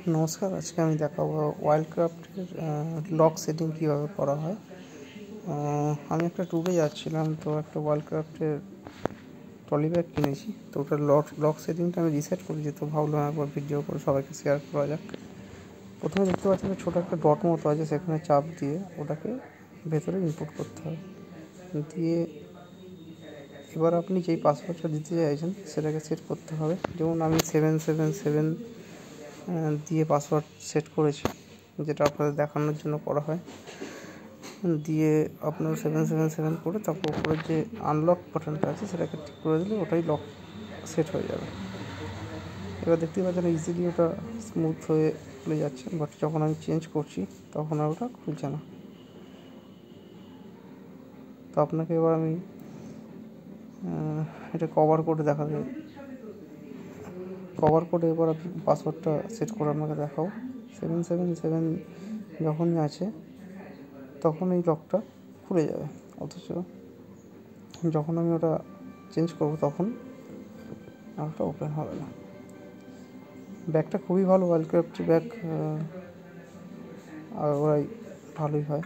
নমস্কার, আজকে আমি দেখাবো ওয়াইল্ডক্রাফটের লক সেটিং কীভাবে করা হয়। আমি একটা ট্যুরে যাচ্ছিলাম, তো একটা ওয়াইল্ডক্রাফটের ট্রলি ব্যাগ কিনেছি। তো ওটার লক সেটিংটা আমি রিসেট করেছি, তো ভাবলাম একবার ভিডিও করে সবাইকে শেয়ার করা যাক। প্রথমে দেখতে পাচ্ছি ছোটো একটা ডট মতো আছে, সেখানে চাপ দিয়ে ওটাকে ভেতরে ইনপুট করতে হবে। দিয়ে এবার আপনি যেই পাসওয়ার্ডটা দিতে চাইছেন সেটাকে সেট করতে হবে। যেমন আমি 777 দিয়ে পাসওয়ার্ড সেট করেছি, যেটা আপনাদের দেখানোর জন্য করা হয়। দিয়ে আপনার 777 করে তারপর উপরে যে আনলক বাটনটা আছে সেটাকে ঠিক করে দিলে ওটাই লক সেট হয়ে যাবে। এবার দেখতেই পাচ্ছেন ইজিলি ওটা স্মুথ হয়ে খুলে যাচ্ছে, বাট যখন আমি চেঞ্জ করছি তখন আর ওটা খুলছে না। তো আপনাকে এবার আমি এটা কভার করে দেখাবো। কভার করে এবার আপনি পাসওয়ার্ডটা সেট করে আপনাকে দেখাবো। 777 যখনই আছে তখন এই লকটা খুলে যাবে, অথচ যখন আমি ওটা চেঞ্জ করবো তখন লকটা ওপেন হবে না। ব্যাগটা খুবই ভালো, ওয়াইল্ডক্রাফট ব্যাগ, আর ওরাই ভালোই হয়।